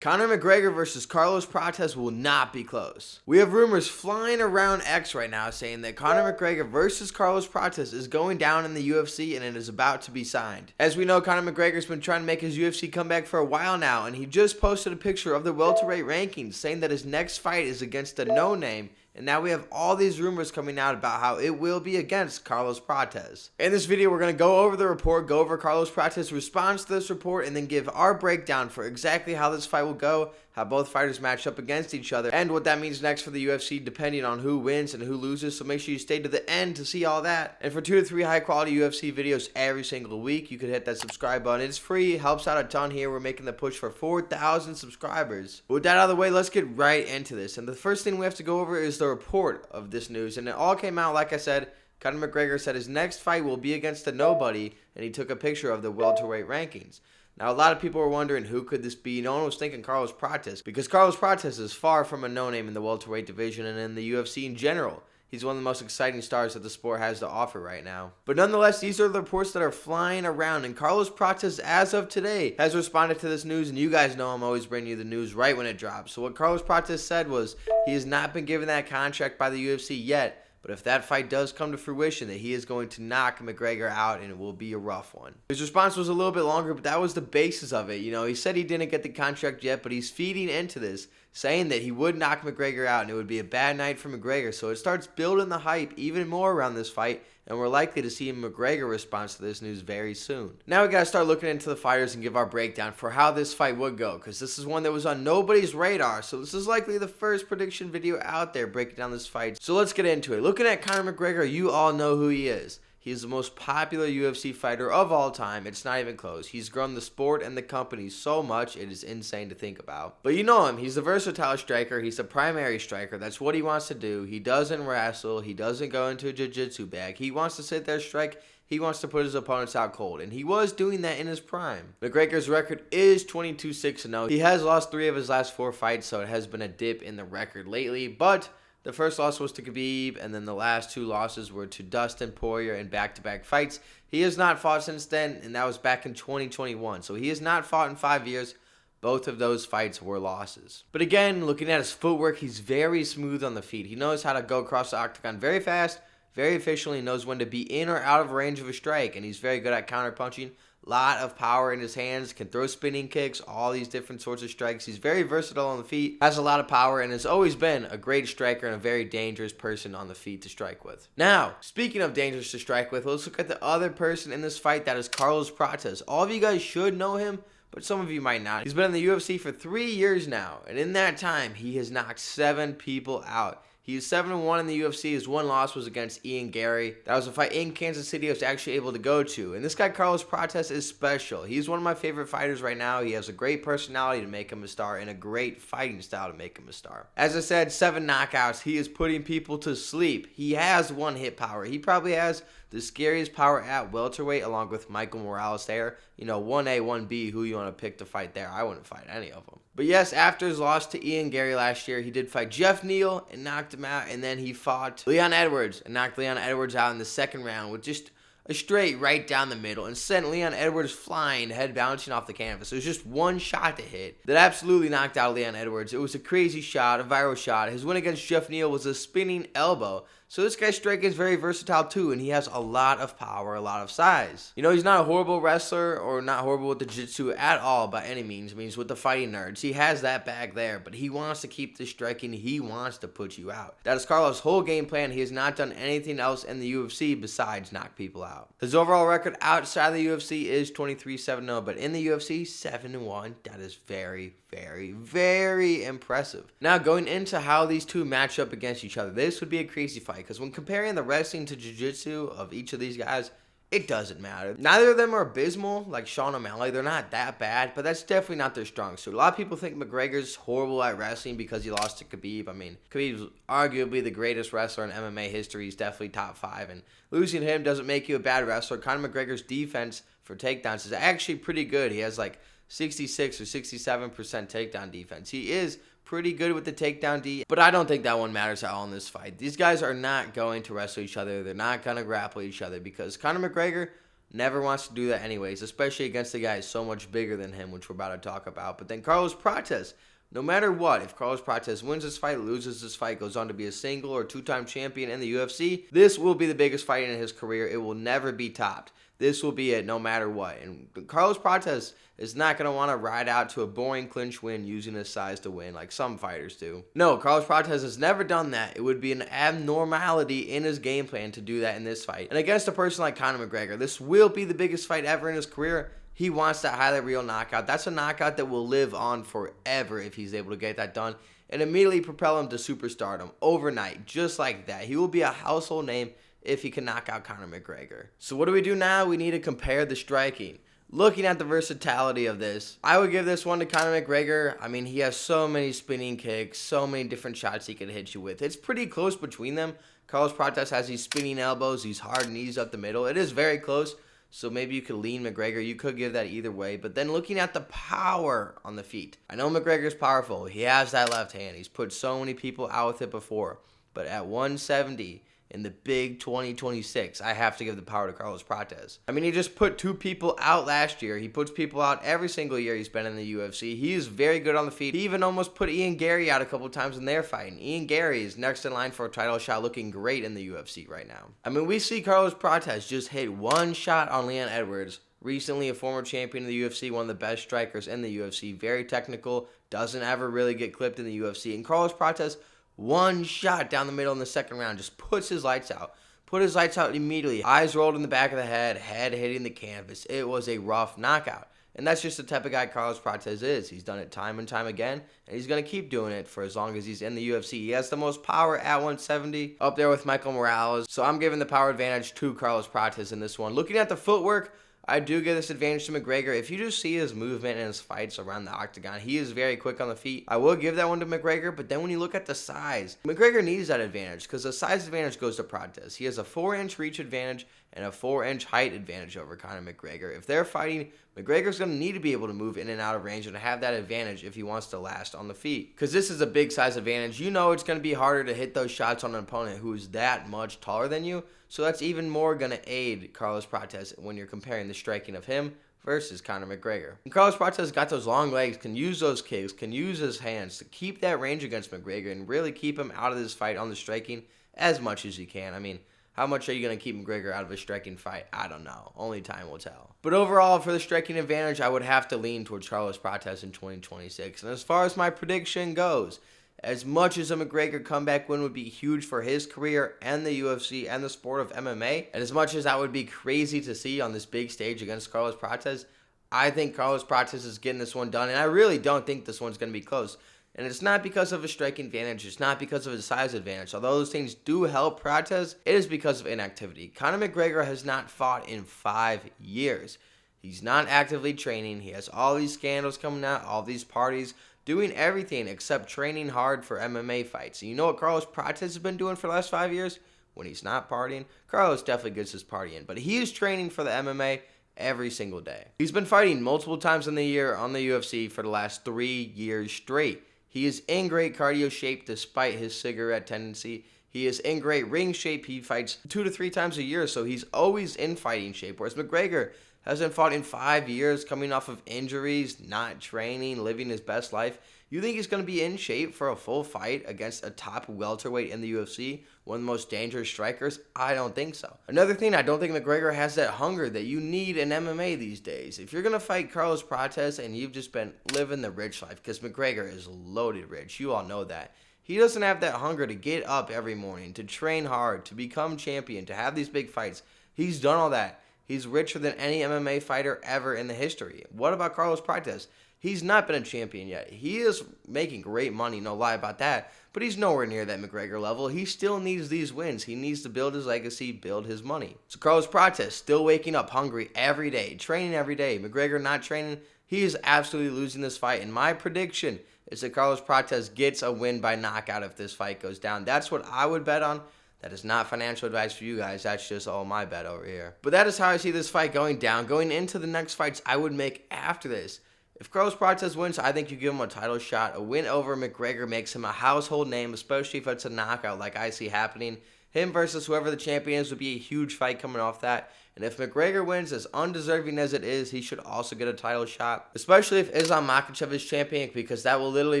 Conor McGregor versus Carlos Prates will not be close. We have rumors flying around X right now saying that Conor McGregor versus Carlos Prates is going down in the UFC and it is about to be signed. As we know, Conor McGregor's been trying to make his UFC comeback for a while now, and he just posted a picture of the welterweight rankings saying that his next fight is against a no-name. And now we have all these rumors coming out about how it will be against Carlos Prates. In this video, we're going to go over the report, go over Carlos Prates' response to this report, and then give our breakdown for exactly how this fight will go, how both fighters match up against each other, and what that means next for the UFC depending on who wins and who loses. So make sure you stay to the end to see all that. And for 2 to 3 high quality UFC videos every single week, you can hit that subscribe button. It's free, it helps out a ton here. We're making the push for 4,000 subscribers. With that out of the way, let's get right into this. And the first thing we have to go over is the report of this news. And it all came out, like I said, Conor McGregor said his next fight will be against a nobody, and he took a picture of the welterweight rankings. Now, a lot of people were wondering who could this be. No one was thinking Carlos Prates, because Carlos Prates is far from a no-name in the welterweight division and in the UFC in general. He's one of the most exciting stars that the sport has to offer right now. But nonetheless, these are the reports that are flying around, and Carlos Prates, as of today, has responded to this news, and you guys know I'm always bringing you the news right when it drops. So what Carlos Prates said was he has not been given that contract by the UFC yet, but if that fight does come to fruition, that he is going to knock McGregor out, and it will be a rough one. His response was a little bit longer, but that was the basis of it. You know, he said he didn't get the contract yet, but he's feeding into this, saying that he would knock McGregor out, and it would be a bad night for McGregor. So it starts building the hype even more around this fight, and we're likely to see a McGregor response to this news very soon. Now we got to start looking into the fighters and give our breakdown for how this fight would go, because this is one that was on nobody's radar. So this is likely the first prediction video out there breaking down this fight. So let's get into it. Looking at Conor McGregor, you all know who he is. He's the most popular UFC fighter of all time. It's not even close. He's grown the sport and the company so much, it is insane to think about. But you know him. He's a versatile striker. He's a primary striker. That's what he wants to do. He doesn't wrestle. He doesn't go into a jiu-jitsu bag. He wants to sit there, strike. He wants to put his opponents out cold, and he was doing that in his prime. McGregor's record is 22-6-0. He has lost 3 of his last 4 fights, so it has been a dip in the record lately, but the first loss was to Khabib, and then the last 2 losses were to Dustin Poirier in back-to-back fights. He has not fought since then, and that was back in 2021. So he has not fought in 5 years. Both of those fights were losses. But again, looking at his footwork, he's very smooth on the feet. He knows how to go across the octagon very fast, very efficiently, knows when to be in or out of range of a strike, and he's very good at counter-punching. Lot of power in his hands, can throw spinning kicks, all these different sorts of strikes. He's very versatile on the feet, has a lot of power, and has always been a great striker and a very dangerous person on the feet to strike with. Now, speaking of dangerous to strike with, let's look at the other person in this fight, that is Carlos Prates. All of you guys should know him, but some of you might not. He's been in the UFC for 3 years now, and in that time, he has knocked 7 people out. He is 7-1 in the UFC. His 1 loss was against Garry. That was a fight in Kansas City I was actually able to go to. And this guy, Carlos Prates, is special. He's one of my favorite fighters right now. He has a great personality to make him a star and a great fighting style to make him a star. As I said, 7 knockouts. He is putting people to sleep. He has 1 hit power. He probably has the scariest power at welterweight, along with Michael Morales there. You know, 1A, 1B, who you want to pick to fight there? I wouldn't fight any of them. But yes, after his loss to Garry last year, he did fight Jeff Neal and knocked him out. And then he fought Leon Edwards and knocked Leon Edwards out in the 2nd round with just a straight right down the middle and sent Leon Edwards flying, head bouncing off the canvas. It was just 1 shot to hit that absolutely knocked out Leon Edwards. It was a crazy shot, a viral shot. His win against Jeff Neal was a spinning elbow. So this guy's striking is very versatile too, and he has a lot of power, a lot of size. You know, he's not a horrible wrestler or not horrible with the jiu-jitsu at all by any means. I mean, he's with the fighting nerds. He has that bag there, but he wants to keep the striking. He wants to put you out. That is Carlos' whole game plan. He has not done anything else in the UFC besides knock people out. His overall record outside the UFC is 23-7-0, but in the UFC, 7-1. That is very, very, very impressive. Now, going into how these 2 match up against each other, this would be a crazy fight. Because when comparing the wrestling to jiu-jitsu of each of these guys, it doesn't matter. Neither of them are abysmal like Sean O'Malley. They're not that bad, but that's definitely not their strong suit. A lot of people think McGregor's horrible at wrestling because he lost to Khabib. I mean, Khabib's arguably the greatest wrestler in MMA history. He's definitely top 5, and losing him doesn't make you a bad wrestler. Conor McGregor's defense for takedowns is actually pretty good. He has like 66 or 67% takedown defense. He is pretty good with the takedown D, but I don't think that one matters at all in this fight. These guys are not going to wrestle each other. They're not going to grapple each other because Conor McGregor never wants to do that anyways, especially against a guy so much bigger than him, which we're about to talk about. But then Carlos Prates, no matter what, if Carlos Prates wins this fight, loses this fight, goes on to be a single or two-time champion in the UFC, this will be the biggest fight in his career. It will never be topped. This will be it no matter what. And Carlos Prates is not going to want to ride out to a boring clinch win using his size to win like some fighters do. No, Carlos Prates has never done that. It would be an abnormality in his game plan to do that in this fight. And against a person like Conor McGregor, this will be the biggest fight ever in his career. He wants that highlight reel knockout. That's a knockout that will live on forever if he's able to get that done and immediately propel him to superstardom overnight, just like that. He will be a household name if he can knock out Conor McGregor. So what do we do now? We need to compare the striking. Looking at the versatility of this, I would give this one to Conor McGregor. I mean, he has so many spinning kicks, so many different shots he can hit you with. It's pretty close between them. Carlos Prates has these spinning elbows, these hard knees up the middle. It is very close. So maybe you could lean McGregor. You could give that either way. But then looking at the power on the feet. I know McGregor's powerful. He has that left hand. He's put so many people out with it before. But at 170 in the big 2026, I have to give the power to Carlos Prates. I mean, he just put 2 people out last year. He puts people out every single year he's been in the UFC. He is very good on the feet. He even almost put Garry out a couple times in their fight. And Garry is next in line for a title shot, looking great in the UFC right now. I mean, we see Carlos Prates just hit one shot on Leon Edwards. Recently a former champion of the UFC, one of the best strikers in the UFC. Very technical, doesn't ever really get clipped in the UFC. And Carlos Prates, one shot down the middle in the second round, just puts his lights out. Put his lights out immediately. Eyes rolled in the back of the head hitting the canvas. It was a rough knockout. And that's just the type of guy Carlos Prates is. He's done it time and time again, and he's going to keep doing it for as long as he's in the UFC. He has the most power at 170, up there with Michael Morales. So I'm giving the power advantage to Carlos Prates in this one. Looking at the footwork, I do give this advantage to McGregor. If you just see his movement and his fights around the octagon, he is very quick on the feet. I will give that one to McGregor, but then when you look at the size, McGregor needs that advantage because the size advantage goes to Prates. He has a 4-inch reach advantage and a 4-inch height advantage over Conor McGregor. If they're fighting, McGregor's going to need to be able to move in and out of range and have that advantage if he wants to last on the feet. Because this is a big size advantage. You know it's going to be harder to hit those shots on an opponent who is that much taller than you. So that's even more going to aid Carlos Prates when you're comparing the striking of him versus Conor McGregor. And Carlos Prates got those long legs, can use those kicks, can use his hands to keep that range against McGregor and really keep him out of this fight on the striking as much as you can. I mean, how much are you going to keep McGregor out of a striking fight? I don't know. Only time will tell. But overall, for the striking advantage, I would have to lean towards Carlos Prates in 2026. And as far as my prediction goes, as much as a McGregor comeback win would be huge for his career and the UFC and the sport of MMA, and as much as that would be crazy to see on this big stage against Carlos Prates, I think Carlos Prates is getting this one done, and I really don't think this one's going to be close. And it's not because of a striking advantage. It's not because of his size advantage. Although those things do help Prates, it is because of inactivity. Conor McGregor has not fought in 5 years. He's not actively training. He has all these scandals coming out, all these parties, doing everything except training hard for MMA fights. And you know what Carlos Prates has been doing for the last 5 years? When he's not partying, Carlos definitely gets his party in. But he is training for the MMA every single day. He's been fighting multiple times in the year on the UFC for the last 3 years straight. He is in great cardio shape despite his cigarette tendency. He is in great ring shape. He fights 2 to 3 times a year, so he's always in fighting shape. Whereas McGregor hasn't fought in 5 years, coming off of injuries, not training, living his best life. You think he's going to be in shape for a full fight against a top welterweight in the UFC, one of the most dangerous strikers? I don't think so. Another thing, I don't think McGregor has that hunger that you need in MMA these days. If you're going to fight Carlos Prates and you've just been living the rich life, because McGregor is loaded rich, you all know that. He doesn't have that hunger to get up every morning, to train hard, to become champion, to have these big fights. He's done all that. He's richer than any MMA fighter ever in the history. What about Carlos Prates? He's not been a champion yet. He is making great money, no lie about that, but he's nowhere near that McGregor level. He still needs these wins. He needs to build his legacy, build his money. So Carlos Prates still waking up hungry every day, training every day. McGregor not training. He is absolutely losing this fight, and my prediction is that Carlos Prates gets a win by knockout if this fight goes down. That's what I would bet on. That is not financial advice for you guys. That's just all my bet over here. But that is how I see this fight going down. Going into the next fights I would make after this. If Carlos Prates wins, I think you give him a title shot. A win over McGregor makes him a household name, especially if it's a knockout like I see happening. Him versus whoever the champion is would be a huge fight coming off that. And if McGregor wins, as undeserving as it is, he should also get a title shot. Especially if Islam Makhachev is champion, because that will literally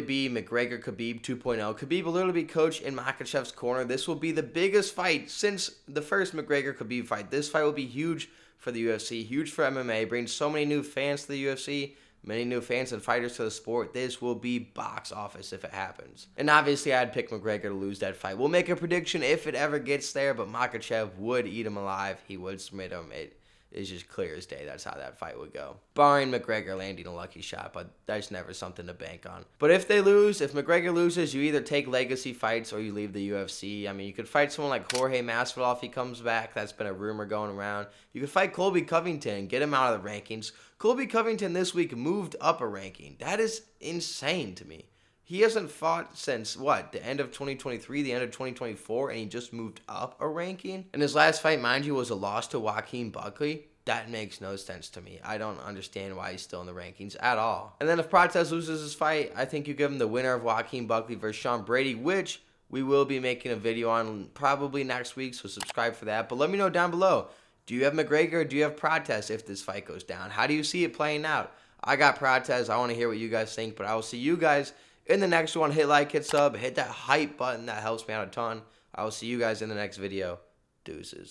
be McGregor Khabib 2.0. Khabib will literally be coach in Makhachev's corner. This will be the biggest fight since the first McGregor Khabib fight. This fight will be huge for the UFC, huge for MMA, brings so many new fans to the UFC. Many new fans and fighters to the sport. This will be box office if it happens. And obviously, I'd pick McGregor to lose that fight. We'll make a prediction if it ever gets there, but Makhachev would eat him alive. He would submit him. It is just clear as day. That's how that fight would go. Barring McGregor landing a lucky shot, but that's never something to bank on. But if they lose, if McGregor loses, you either take legacy fights or you leave the UFC. I mean, you could fight someone like Jorge Masvidal if he comes back. That's been a rumor going around. You could fight Colby Covington, get him out of the rankings. Colby Covington this week moved up a ranking. That is insane to me. He hasn't fought since, the end of 2023, the end of 2024, and he just moved up a ranking? And his last fight, mind you, was a loss to Joaquin Buckley. That makes no sense to me. I don't understand why he's still in the rankings at all. And then if Prates loses his fight, I think you give him the winner of Joaquin Buckley versus Sean Brady, which we will be making a video on probably next week, so subscribe for that. But let me know down below. Do you have McGregor or do you have Prates if this fight goes down? How do you see it playing out? I got Prates. I want to hear what you guys think, but I will see you guys in the next one. Hit like, hit sub, hit that hype button. That helps me out a ton. I will see you guys in the next video. Deuces.